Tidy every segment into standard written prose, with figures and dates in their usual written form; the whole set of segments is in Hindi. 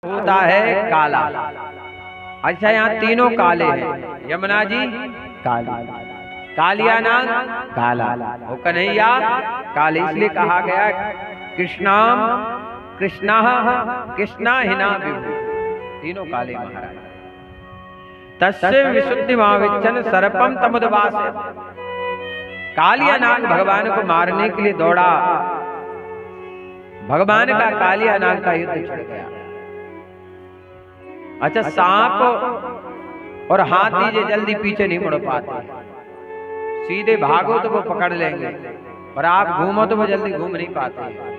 होता है काला। अच्छा यहाँ तीनों काले हैं, यमुना जी काली, कालिया नाग काला, वो कन्हैया काले, इसलिए कहा गया कृष्णाम कृष्णा कृष्णा हिना विभु, तीनों काले महाराज। तस्य विशुद्धि महाविच्छन सर्पम तमुदवास, कालिया नाग भगवान को मारने के लिए दौड़ा, भगवान का कालिया नाग का युद्ध छिड़ गया। अच्छा सांप और हाथी जे जल्दी पीछे नहीं मुड़ पाते, सीधे भागो तो वो पकड़ लेंगे, और आप घूमो तो वो जल्दी घूम नहीं पाते।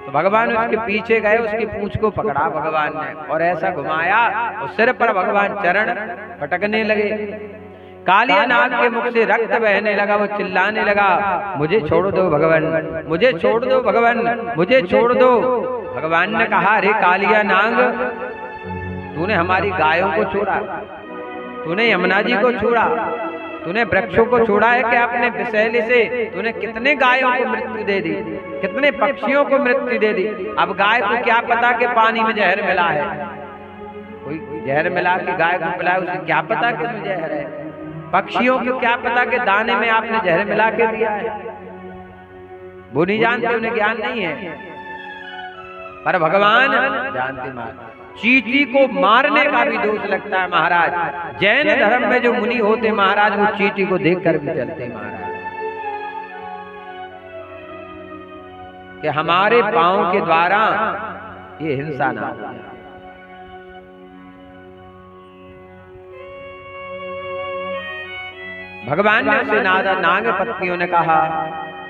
तो भगवान उसके पीछे गए, उसकी पूंछ को पकड़ा भगवान ने और ऐसा घुमाया, और सिर पर भगवान चरण पटकने लगे। कालिया नाग के मुख से रक्त बहने लगा, वो चिल्लाने लगा मुझे छोड़ दो भगवान, मुझे छोड़ दो भगवान, मुझे छोड़ दो। भगवान ने कहा अरे कालिया नाग, तूने हमारी गायों को छोड़ा, तूने यमुना जी को छोड़ा, तूने वृक्षों को छोड़ा है कि अपने विषैले से तूने कितने गायों को मृत्यु दे दी, कितने पक्षियों को मृत्यु दे दी। अब गाय को क्या पता कि पानी में जहर मिला है, कोई जहर मिला के गाय को पिलाया, उसे क्या पता कि इसमें जहर है। पक्षियों को क्या पता कि दाने में आपने जहर मिला के दिया है, वो नहीं जानते, उन्हें ज्ञान नहीं है। पर भगवान जानते। महाराज चींटी को मारने का भी दोष लगता है महाराज। जैन धर्म में जो मुनि होते महाराज, वो चींटी को देखकर भी चलते महाराज, कि हमारे पांव के द्वारा ये हिंसा ना हो। भगवान ने उसे नाग पत्नियों ने कहा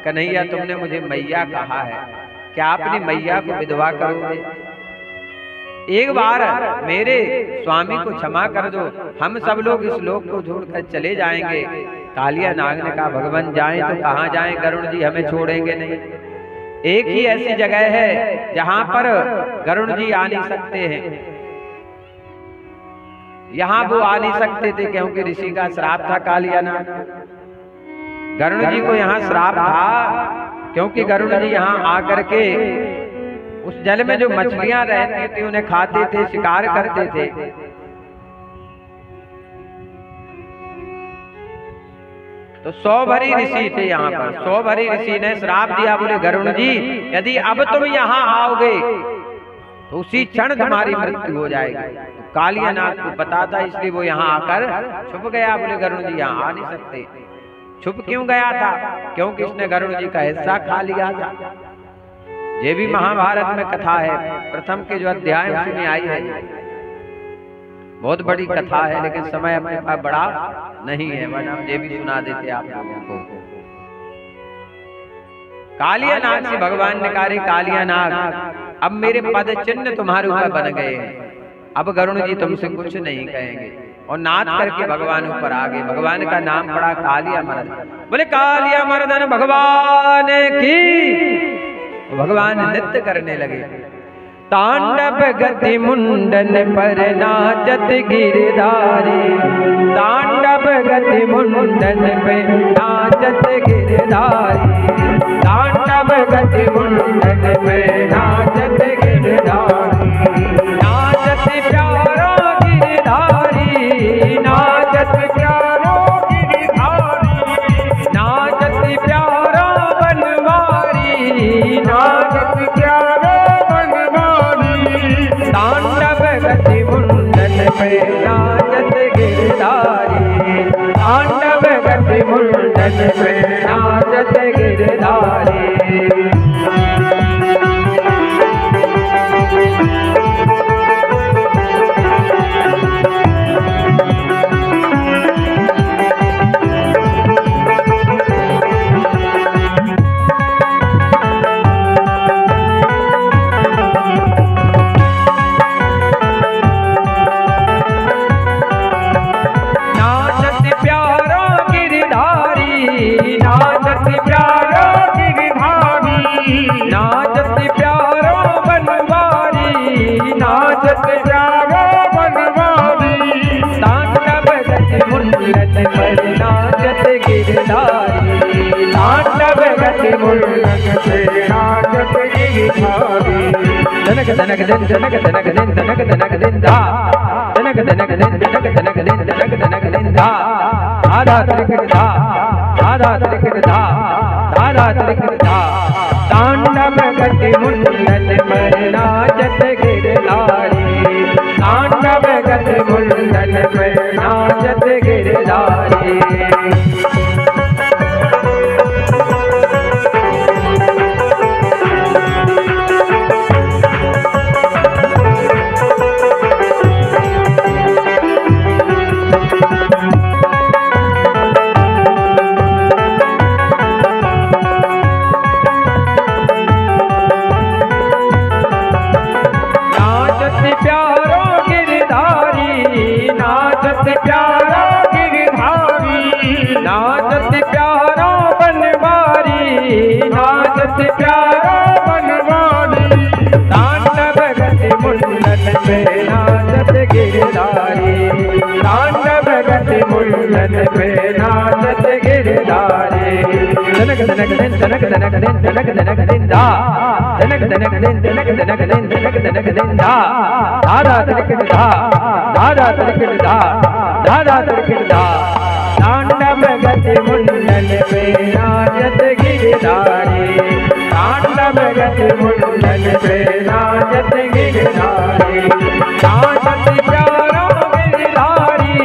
कन्हैया तुमने मुझे मैया कहा है, क्या अपनी मैया को विधवा करोगे? एक बार मेरे स्वामी को क्षमा कर दो, हम सब लोग इस लोक को छोड़कर चले जाएंगे। कालिया नाग ने कहा भगवान जाएं तो कहाँ जाएं, गरुड़ जी हमें छोड़ेंगे नहीं। एक ही ऐसी जगह है जहां पर गरुड़ जी आ नहीं सकते हैं, यहाँ वो आ नहीं सकते थे क्योंकि ऋषि का श्राप था। कालिया नाग गरुड़ जी को यहाँ श्राप था क्योंकि गरुड़ जी यहाँ आकर के उस जल में जो मछलियां रहती थी उन्हें खाते थे, शिकार करते थे। तो 100 भरी ऋषि थे यहाँ पर, 100 भरी ऋषि ने श्राप दिया, बोले गरुड़ जी यदि अब तुम यहाँ आओगे तो उसी क्षण तुम्हारी मृत्यु हो जाएगी। तो कालिया नाग को पता था, इसलिए वो यहाँ आकर छुप गया। बोले गरुड़ जी यहाँ आ नहीं सकते। छुप क्यों गया था? क्योंकि इसने गरुड़ जी का हिस्सा खा लिया था। ये भी महाभारत में कथा है, प्रथम के जो अध्याय उसमें आई है, बहुत बड़ी कथा है, लेकिन समय अपने पास बड़ा नहीं है, वरना हम ये भी सुना देते आप लोगों को। कालिया नाग से भगवान ने कहा कालिया नाग अब मेरे पद चिन्ह तुम्हारे ऊपर बन गए हैं, अब गरुड़ जी तुमसे कुछ नहीं कहेंगे। और नाच करके भगवान ऊपर आ गए। भगवान का नाम पड़ा कालिया मर्दन। बोले कालिया मर्दन भगवान की। भगवान नृत्य करने लगे। तांडव गति मुंडन पर नाचत गिरधारी, तांडव गति मुंडन पे नाचत गिरधारी, तांडव गति मुंडन पे नाचत गिरधारी, नाचत प्यारो गिरधारी, नाचत प्यारो गिरधारी, नाचत प्यारो बनवारी, नाचत प्यारो बनवारी, तांडव गति मुंडन पे नाचत गिरधारी, तांडव गति मुंडन पे नाचत गिरधारी। धनक धनक दिन धनक धनक दिन धनक धनक दिन धा धनक धनक दिन धनक धनक दिन धनक धनक दिन धा आधा त्रिकट धा आधा त्रिकट धा आधा त्रिकट धा तांडव गति मुंडन पर नाचत गिरधारी तांडव गति मुंडन पर नाचत गिरधारी धनक धनक दिन धनक धनक दिन धनक धनक दिन धा धनक धनक दिन धनक धनक दिन धनक धनक दिन धा धारा त्रिकट धा धारा त्रिकट धा धारा त्रिकट धा तांडव गति मुंडन पे नाचत गिरधारी तांडव गति मुंडन पे नाचत गिरधारी नाचत प्यारो गिरधारी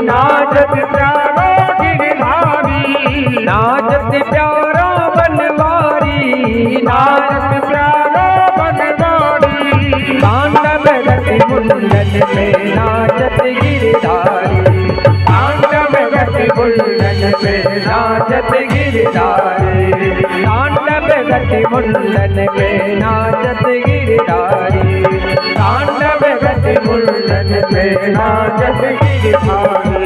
नाचत प्यारो गिरधारी नाचत प्यारो बनवारी नाचत प्यारो बनवारी तांडव गति मुंडन में नाचत गिरधारी तांडव गति मुंडन में नाचत गिरधारी तांडव गति मुंडन में नाचत गिरधारी तांडव गति मुंडन में नाचत गिरधारी।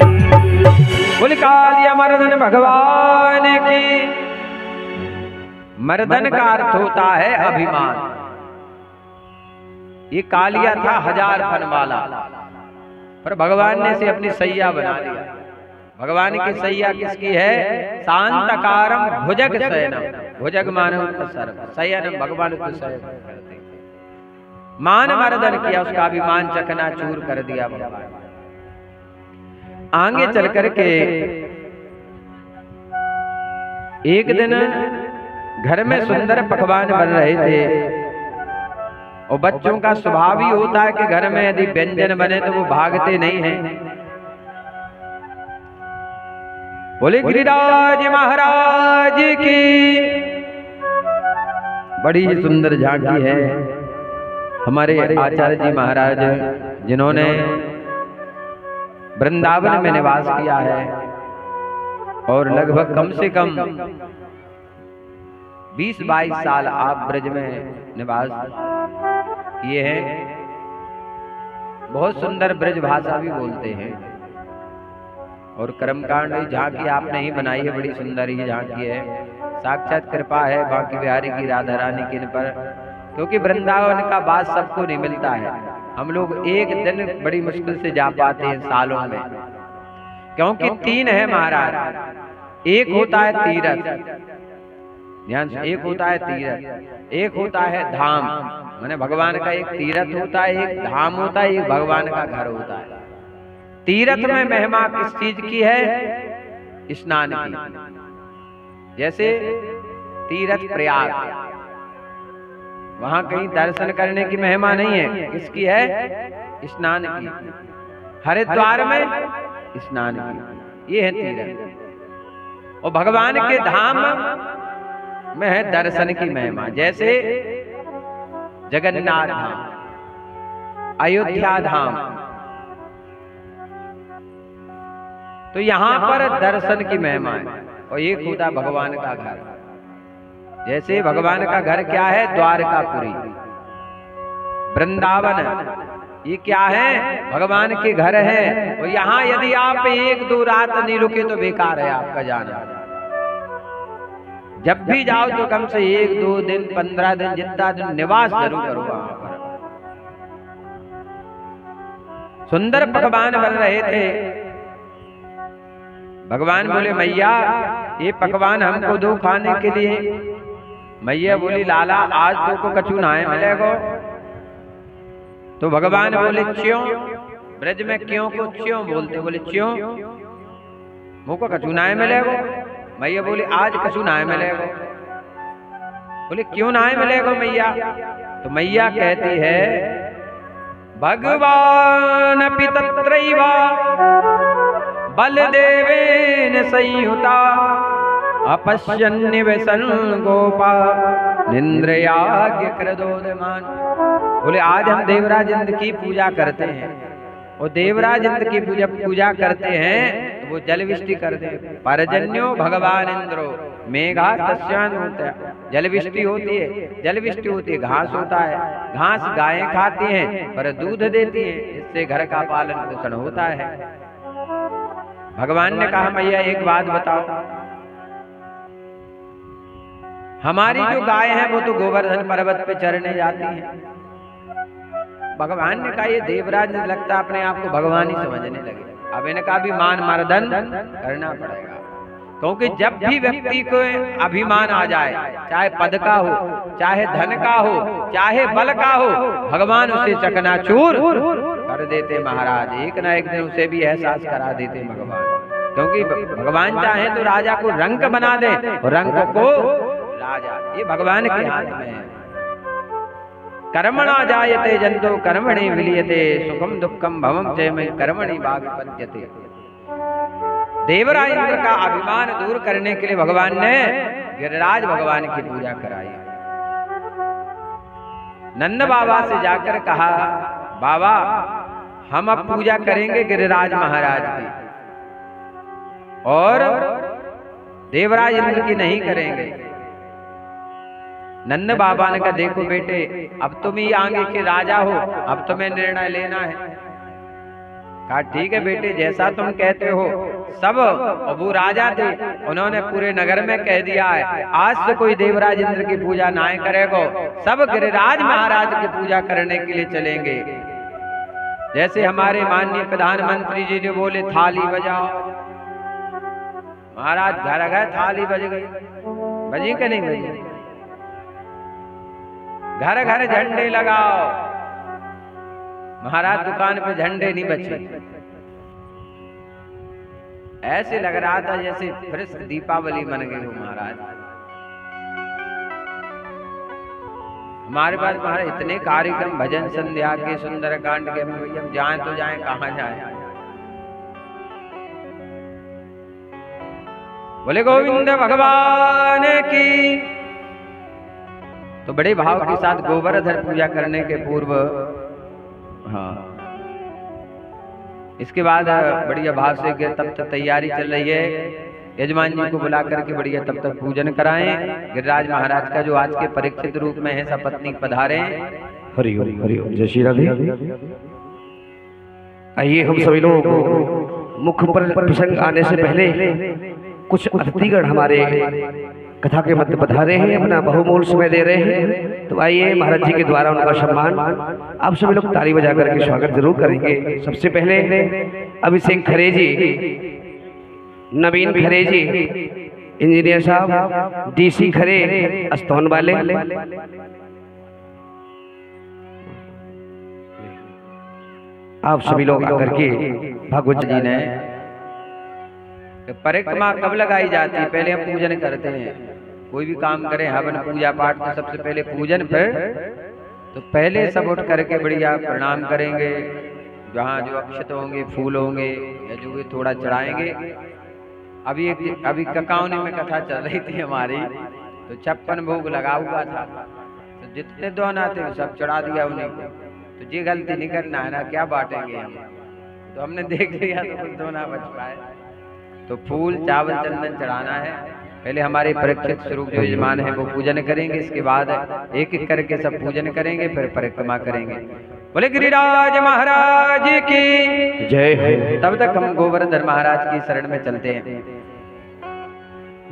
बोल कालिया मर्दन भगवान की। मर्दन का अर्थ होता है अभिमान। ये कालिया था 1000 फन वाला, पर भगवान ने इसे अपनी सैया बना लिया। भगवान की सैया किसकी है? शांतकारम भुजग शयनम। भुजग मानव शयनम, भगवान को शयन करते। मान मर्दन किया, उसका अभिमान चकनाचूर कर दिया भगवान। आगे चल करके एक दिन घर में सुंदर पकवान बन रहे थे, और बच्चों का स्वभाव ही होता है कि घर में यदि व्यंजन बने तो वो भागते नहीं हैं। बोले गिरिराज महाराज की। बड़ी सुंदर झांकी है। हमारे आचार्य जी महाराज जिन्होंने वृंदावन में निवास किया है और लगभग कम से कम 20-22 साल आप ब्रज में निवास किए हैं। बहुत सुंदर ब्रज भाषा भी बोलते हैं, और कर्मकांड झांकी आपने ही बनाई है, बड़ी सुंदर ही झांकी है। साक्षात कृपा है बांके बिहारी की राधा रानी की इन पर, क्योंकि वृंदावन का बात सबको नहीं मिलता है। हम लोग एक दिन बड़ी मुश्किल से जा पाते हैं सालों में, क्योंकि 3 है महाराज। एक होता है तीरथ, ध्यान से, एक होता है तीरथ, एक होता है धाम। माने भगवान का एक तीरथ होता है, एक धाम होता है, एक भगवान का घर होता है। तीरथ में महिमा किस चीज की है? स्नान की। जैसे तीरथ प्रयाग, वहां कहीं दर्शन करने की महिमा नहीं है, किसकी है? स्नान की। हरिद्वार में स्नान की, ये है तीरथ। और भगवान के धाम में है दर्शन की महिमा। जैसे जगन्नाथ धाम, अयोध्या धाम, तो यहां पर दर्शन की महिमा है। और एक होता भगवान का घर। जैसे भगवान का घर क्या है? द्वारकापुरी, वृंदावन, ये क्या है? भगवान के घर है। और यहाँ यदि आप 1-2 रात नहीं रुके तो बेकार है आपका जाना। जब भी जाओ तो कम से 1-2 दिन, 15 दिन, जितना दिन निवास जरूर करो वहां पर। सुंदर पकवान बन रहे थे। भगवान बोले मैया ये पकवान हमको दो खाने के लिए। मैया बोली लाला आज तो को कछु ना है मिलेगो, तो भगवान बोले क्यों? ब्रज में क्यों को क्यों बोलते? बोले क्यों मुँह को कछु नाय मिलेगो। मैया बोली आज कछु नाय मिलेगो। बोले क्यों नाय मिलेगो मैया? तो मैया कहती है भगवान अपि तत्रैव बलदेवेन संयुता अपश्यन्निवसन गोपा निंद्रयाज्ञ कृतोदमान। बोले आज हम देवराज इंद्र की पूजा करते हैं और देवराज इंद्र की पूजा करते हैं तो वो जलविष्टि करते हैं। परजन्यो भगवान इंद्रो मेघा तस्यान होता है। जलविष्टि होती है, जलविष्टि होती है, घास होता है, घास गायें खाती हैं पर दूध देती हैं, इससे घर का पालन पोषण होता है। भगवान ने कहा मैया एक बात बताओ, हमारी जो गाय है वो तो गोवर्धन पर्वत पे चरने जाती है। भगवान ने कहा ये देवराज लगता अपने आप को भगवान ही समझने लगे। अब इनका भी मान मर्दन करना पड़ेगा, क्योंकि जब भी व्यक्ति को अभिमान आ जाए, चाहे पद का हो, चाहे धन का हो, चाहे बल का हो, भगवान उसे चकनाचूर कर देते महाराज। एक ना एक दिन उसे भी एहसास करा देते भगवान, क्योंकि भगवान चाहे तो राजा को रंक बना दे और रंक को राजा, ये भगवान के हाथ में है। कर्मणा जायते जंतो कर्मणि विलीयते सुखम दुखम भवम चैमय कर्मणि भागपत्यते। देवराज इंद्र का अभिमान दूर करने के लिए भगवान ने गिरिराज भगवान की पूजा कराई। नंद बाबा से जाकर कहा बाबा हम अब पूजा करेंगे गिरिराज महाराज की और देवराज इंद्र की नहीं करेंगे। नंद बाबा ने कहा देखो बेटे अब तुम ही आगे के राजा हो, अब तुम्हें निर्णय लेना है। कहा ठीक है बेटे जैसा तुम कहते हो। सब वो राजा थे, उन्होंने पूरे नगर में कह दिया है आज से कोई देवराज इंद्र की पूजा ना करेगा, सब गिरिराज महाराज की पूजा करने के लिए चलेंगे। जैसे हमारे माननीय प्रधानमंत्री जी ने बोले थाली बजाओ, महाराज घर घर थाली बज गई, बजी कि नहीं बजी? घर घर झंडे लगाओ, महाराज दुकान पे झंडे नहीं बचे। ऐसे लग रहा था जैसे फिर दीपावली मन गई हो महाराज। हमारे पास महाराज इतने कार्यक्रम भजन संध्या के, सुंदरकांड के, हम जाएं तो जाएं कहां जाएं। बोले गोविंद भगवान की। तो बड़े भाव के साथ गोवर्धन पूजा करने के पूर्व इसके बाद बढ़िया भाव से तब तक तैयारी चल रही है। यजमान जी को बुला करके बढ़िया तब तक पूजन कराएं। गिरिराज महाराज का जो आज के परीक्षित रूप में है सपत्नीक पधारे। हरि ओम हरि ओम, जय श्री राधे। आइए हम सभी लोग मुख्य प्रसंग आने से पहले कुछ अतिथिगण हमारे कथा के मध्य पधारे हैं, अपना बहुमूल्य समय दे रहे हैं। तो आइए महाराज जी के द्वारा उनका सम्मान आप सभी लोग ताली बजा करके स्वागत जरूर करेंगे। सबसे पहले अभिषेक खरे जी, नवीन खरे जी, इंजीनियर साहब, डीसी खरे अस्तौन वाले, आप सभी लोग आकर के भगवत जी ने परिक्रमा कब लगाई जाती है? पहले हम पूजन करते हैं, कोई भी काम करें हवन पूजा पाठ तो सबसे पहले पूजन, फिर तो पहले सब उठ करके बढ़िया प्रणाम करेंगे, जहाँ जो अक्षत होंगे, फूल होंगे या जो भी थोड़ा चढ़ाएंगे। अभी ककावनी में कथा चल रही थी हमारी, तो 56 भोग लगा हुआ था, तो जितने दोना थे सब चढ़ा दिया उन्हें को। तो ये गलती नहीं करना है ना, क्या बांटेंगे हम? तो हमने देख लिया तो कुछ दोना बच पाए। तो फूल चावल चंदन चढ़ाना है। पहले हमारे परीक्षित स्वरूप जो यजमान है वो पूजन करेंगे, इसके बाद एक एक करके सब पूजन करेंगे, फिर परिक्रमा करेंगे। बोले गिरिराज महाराज की जय। तब तक हम गोवर्धन महाराज की शरण में चलते हैं।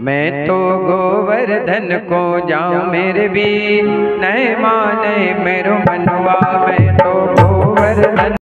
मैं तो गोवर्धन को जाऊं मेरे भी नहीं माने मेरो मनवा, मैं तो गोवर्धन